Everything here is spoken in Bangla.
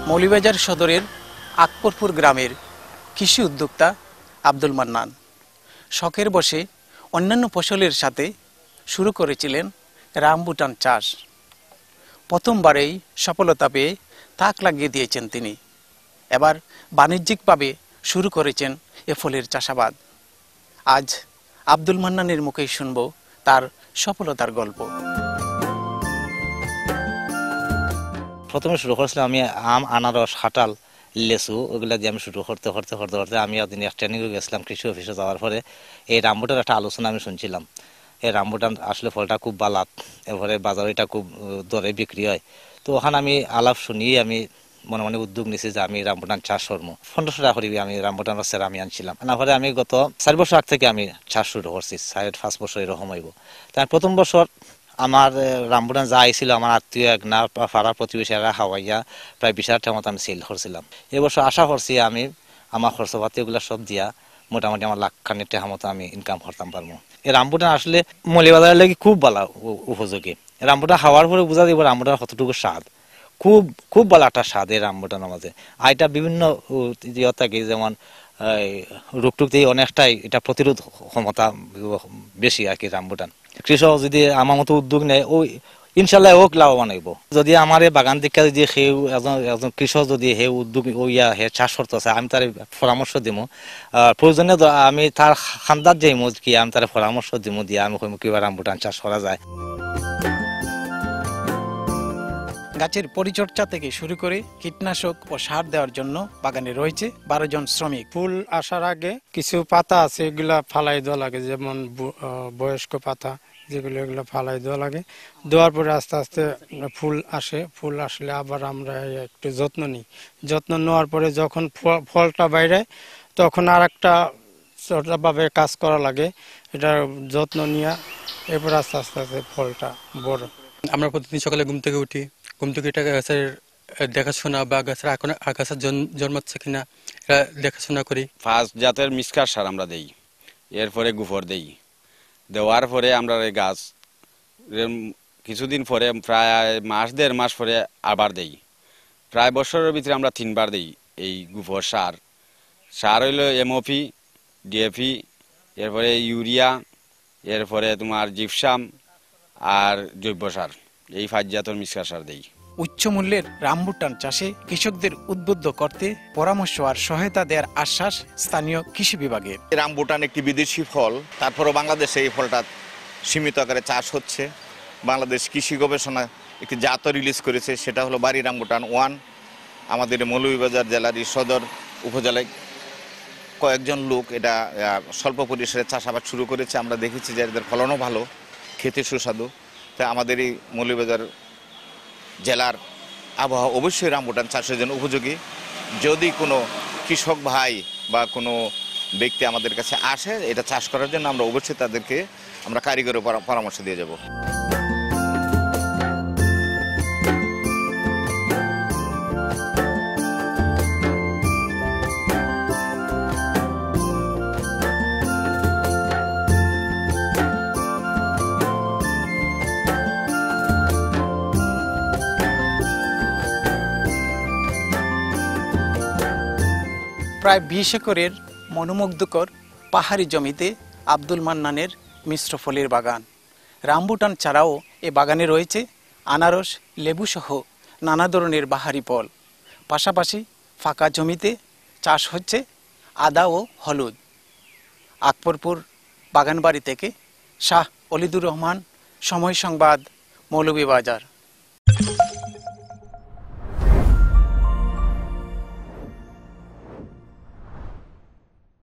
মৌলভীবাজার সদরের আকবরপুর গ্রামের কৃষি উদ্যোক্তা আব্দুল মান্নান শখের বশে অন্যান্য ফসলের সাথে শুরু করেছিলেন রামবুটান চাষ। প্রথমবারেই সফলতা পেয়ে তাক লাগিয়ে দিয়েছেন তিনি। এবার বাণিজ্যিকভাবে শুরু করেছেন এ ফলের চাষাবাদ। আজ আব্দুল মান্নানের মুখেই শুনব তার সফলতার গল্প। প্রথমে শুরু করেছিলাম আমি আম, আনারস, কাঁঠাল, লেচু ওগুলা দিয়ে আমি শুরু করতে আমি একদিন ট্রেনিংয়ে গেছিলাম কৃষি অফিসে। যাওয়ার পরে এই রামবুটান একটা আলোচনা আমি শুনছিলাম। এই রামবুটান আসলে ফলটা খুব বালাত, এরপরে বাজারে এটা খুব দরে বিক্রি হয়। তো ওখানে আমি আলাপ শুনিয়ে আমি মনে মনে উদ্যোগ নিয়েছি যে আমি রামবুটান চাষ করবো। 1500 টাকা করে আমি রামবুটানের সেরা আমি আনছিলাম। তারপরে আমি গত 4 বছর আগ থেকে আমি চাষ শুরু করছি, 4-5 বছর এরকম হইব। তাই প্রথম বছর আমার রামবুটান যা আইছিল আমার আত্মীয় এক না পাড়া প্রতিবেশীরা খাওয়াইয়া প্রায় 20,000 টাকা মতো আমি সেল করছিলাম। এবছর আশা করছি আমি আমার খরচপাতি এগুলো সব দিয়া মোটামুটি আমার লাখখানিক টাকা মতো আমি ইনকাম করতাম পারবো। এই রামবুটান আসলে মৌলভীবাজারের লাগি খুব ভালো উপযোগী। রামবুটান খাওয়ার পরে বোঝা যাব রামবুটান কতটুকু স্বাদ। খুব খুব ভালো একটা স্বাদ এই রামবুটানের মাঝে। আর এটা বিভিন্ন ইয়ে থাকে, যেমন রোগটুক দিয়ে অনেকটাই এটা প্রতিরোধ ক্ষমতা বেশি আর কি রামবুটান। কৃষক যদি আমার মতো উদ্যোগ নেয় ওই ইনশাল্লাহ ওক লাভবান হইব। যদি আমার এই বাগান দিকে যদি সেই একজন কৃষক যদি সেই উদ্যোগ হে চাষ করতে আছে, আমি তার পরামর্শ দিব। প্রয়োজনে আমি তার খান্দার যাইমু কি আমি তার পরামর্শ দিব দিয়ে আমি কিভাবে রামবুটান চাষ করা যায়। গাছের পরিচর্যা থেকে শুরু করে কীটনাশক ও সার দেওয়ার জন্য বাগানে রয়েছে 12 জন শ্রমিক। ফুল আসার আগে কিছু পাতা আছে এগুলা ফালাই দেওয়া লাগে, যেমন বয়স্ক পাতা যেগুলো, এগুলো ফালাই দেওয়া লাগে। দেওয়ার পরে আস্তে আস্তে ফুল আসে। ফুল আসলে আবার আমরা একটু যত্ন নিই। যত্ন নেওয়ার পরে যখন ফলটা বাইরে তখন আর একটা ভাবে কাজ করা লাগে, এটা যত্ন নিয়ে এরপর আস্তে আস্তে আস্তে ফলটা বড়। আমরা প্রতিদিন সকালে ঘুম থেকে উঠি, ঘুম থেকে এটা গাছের দেখাশোনা বা গাছের আগাছা জন্মাচ্ছে কিনা এটা দেখাশোনা করি। ফার্স্ট জাতের মিসকার সার আমরা দেই, এরপরে গোবর দেই। দেওয়ার পরে আমরা এই গাছ কিছুদিন পরে প্রায় 1-1.5 মাস পরে আবার দেই। প্রায় বছরের ভিতরে আমরা 3 বার দেই এই গোবর সার। সার হইল এমওপি, ডিএপি, এরপরে ইউরিয়া, এরপরে তোমার জিপসাম আর জৈব সার। এই 5 জাতের মিসকার সার দেই। উচ্চ মূল্যের রামবুটান চাষে কৃষকদের উদ্বুদ্ধ করতে পরামর্শ আর সহায়তা দেওয়ার আশ্বাস স্থানীয় কৃষি বিভাগের। রামবুটান একটি বিদেশি ফল, তারপরও বাংলাদেশে এই ফলটা সীমিত আকারে চাষ হচ্ছে। বাংলাদেশ কৃষি গবেষণা একটি জাত রিলিজ করেছে, সেটা হলো বাড়ি রামবুটান 1। আমাদের মৌলভীবাজার জেলার সদর উপজেলায় কয়েকজন লোক এটা স্বল্প পরিসরে চাষাবাদ শুরু করেছে। আমরা দেখেছি যে এদের ফলনও ভালো, খেতে সুস্বাদু। তাই আমাদের এই মৌলভীবাজার জেলার আবহাওয়া অবশ্যই রামবুটান চাষের জন্য উপযোগী। যদি কোনো কৃষক ভাই বা কোনো ব্যক্তি আমাদের কাছে আসে এটা চাষ করার জন্য, আমরা অবশ্যই তাদেরকে আমরা কারিগরি পরামর্শ দিয়ে যাব। প্রায় 20 একরের মনোমুগ্ধকর পাহাড়ি জমিতে আব্দুল মান্নানের মিশ্র ফলের বাগান। রামবুটান ছাড়াও এ বাগানে রয়েছে আনারস, লেবু সহ নানা ধরনের বাহারি ফল। পাশাপাশি ফাঁকা জমিতে চাষ হচ্ছে আদা ও হলুদ। আকবরপুর বাগানবাড়ি থেকে শাহ অলিদুর রহমান, সময় সংবাদ, মৌলভীবাজার।